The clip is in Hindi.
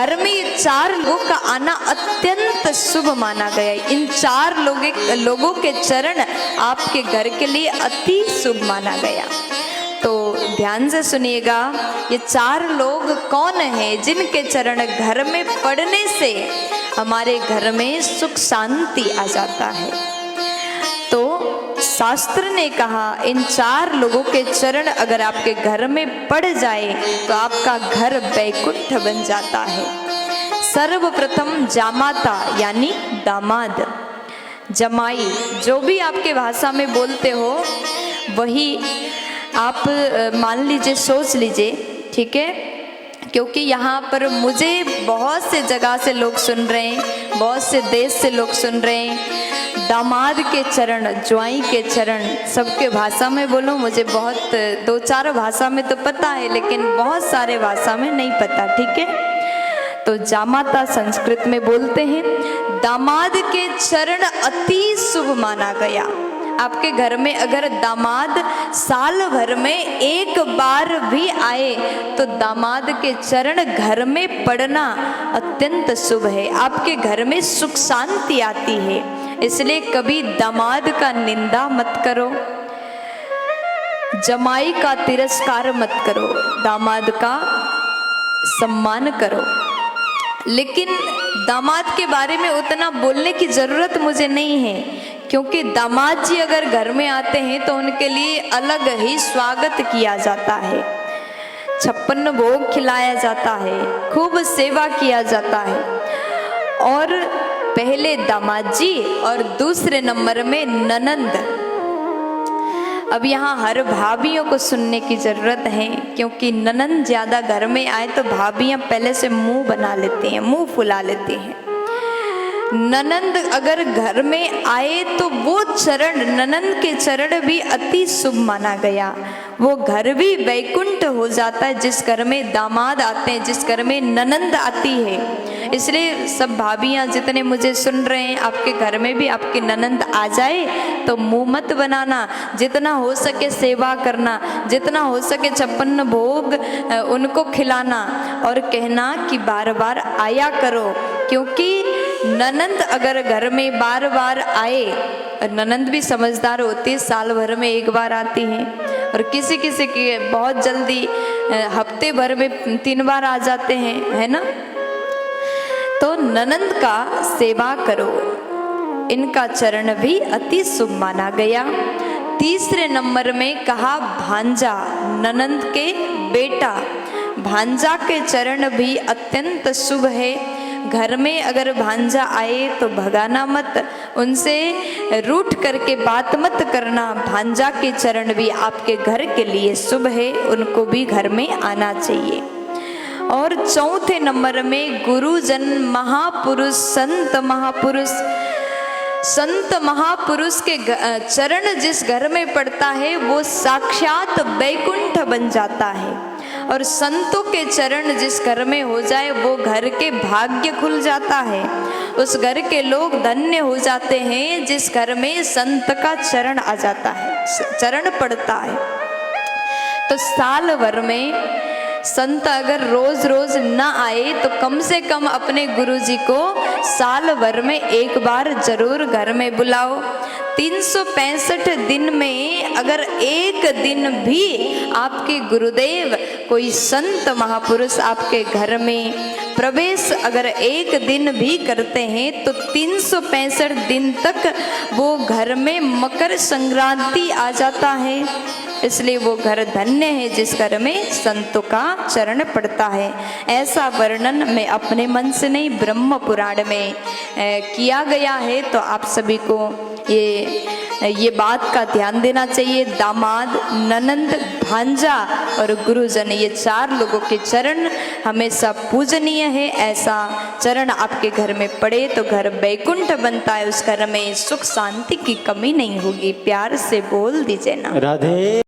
घर में ये 4 लोगों का आना अत्यंत शुभ माना गया। इन 4 लोगों के चरण आपके घर के लिए अति शुभ माना गया। तो ध्यान से सुनिएगा, ये 4 लोग कौन हैं जिनके चरण घर में पड़ने से हमारे घर में सुख शांति आ जाता है। तो शास्त्र ने कहा इन 4 लोगों के चरण अगर आपके घर में पड़ जाए तो आपका घर वैकुंठ बन जाता है। सर्वप्रथम जामाता यानी दामाद, जमाई, जो भी आपके भाषा में बोलते हो वही आप मान लीजिए, सोच लीजिए, ठीक है। क्योंकि यहाँ पर मुझे बहुत से जगह से लोग सुन रहे हैं, बहुत से देश से लोग सुन रहे हैं। दामाद के चरण, ज्वाई के चरण, सबके भाषा में बोलो, मुझे बहुत 2-4 भाषा में तो पता है लेकिन बहुत सारे भाषा में नहीं पता, ठीक है। तो जामाता संस्कृत में बोलते हैं। दामाद के चरण अति शुभ माना गया। आपके घर में अगर दामाद साल भर में 1 बार भी आए तो दामाद के चरण घर में पड़ना अत्यंत शुभ है। आपके घर में सुख शांति आती है। इसलिए कभी दामाद का निंदा मत करो, जमाई का तिरस्कार मत करो, दामाद का सम्मान करो। लेकिन दामाद के बारे में उतना बोलने की जरूरत मुझे नहीं है, क्योंकि दामाद जी अगर घर में आते हैं तो उनके लिए अलग ही स्वागत किया जाता है, 56 भोग खिलाया जाता है, खूब सेवा किया जाता है। और पहले दामाद जी और दूसरे नंबर में ननंद। अब यहाँ हर भाभियों को सुनने की जरूरत है, क्योंकि ननंद ज्यादा घर में आए तो भाभियां पहले से मुंह बना लेती हैं, मुंह फुला लेती हैं। ननंद अगर घर में आए तो वो चरण, ननंद के चरण भी अति शुभ माना गया। वो घर भी वैकुंठ हो जाता है जिस घर में दामाद आते हैं, जिस घर में ननंद आती है। इसलिए सब भाभियां जितने मुझे सुन रहे हैं, आपके घर में भी आपकी ननंद आ जाए तो मुंह मत बनाना, जितना हो सके सेवा करना, जितना हो सके 56 भोग उनको खिलाना और कहना कि बार बार आया करो। क्योंकि ननंद अगर घर में बार बार आए, ननंद भी समझदार होती है, साल भर में 1 बार आती हैं, और किसी किसी की बहुत जल्दी हफ्ते भर में 3 बार आ जाते हैं, है ना। तो ननंद का सेवा करो, इनका चरण भी अति शुभ माना गया। तीसरे नंबर में कहा भांजा, ननंद के बेटा, भांजा के चरण भी अत्यंत शुभ है। घर में अगर भांजा आए तो भगाना मत, उनसे रूठ करके बात मत करना। भांजा के चरण भी आपके घर के लिए शुभ है, उनको भी घर में आना चाहिए। और चौथे नंबर में गुरुजन, महापुरुष, संत महापुरुष। संत महापुरुष के चरण जिस घर में पड़ता है वो साक्षात वैकुंठ बन जाता है। और संतों के चरण जिस घर में हो जाए वो घर के भाग्य खुल जाता है, उस घर के लोग धन्य हो जाते हैं जिस घर में संत का चरण आ जाता है, चरण पड़ता है। तो साल भर में संत अगर रोज रोज ना आए तो कम से कम अपने गुरुजी को साल भर में 1 बार जरूर घर में बुलाओ। 365 दिन में अगर 1 दिन भी आपके गुरुदेव, कोई संत महापुरुष आपके घर में प्रवेश अगर 1 दिन भी करते हैं तो 365 दिन तक वो घर में मकर संक्रांति आ जाता है। इसलिए वो घर धन्य है जिस घर में संतों का चरण पड़ता है। ऐसा वर्णन मैं अपने मन से नहीं, ब्रह्म पुराण में किया गया है। तो आप सभी को ये बात का ध्यान देना चाहिए। दामाद, ननंद, भांजा और गुरुजन, ये 4 लोगों के चरण हमेशा पूजनीय है। ऐसा चरण आपके घर में पड़े तो घर वैकुंठ बनता है, उस घर में सुख शांति की कमी नहीं होगी। प्यार से बोल दीजिए ना, राधे।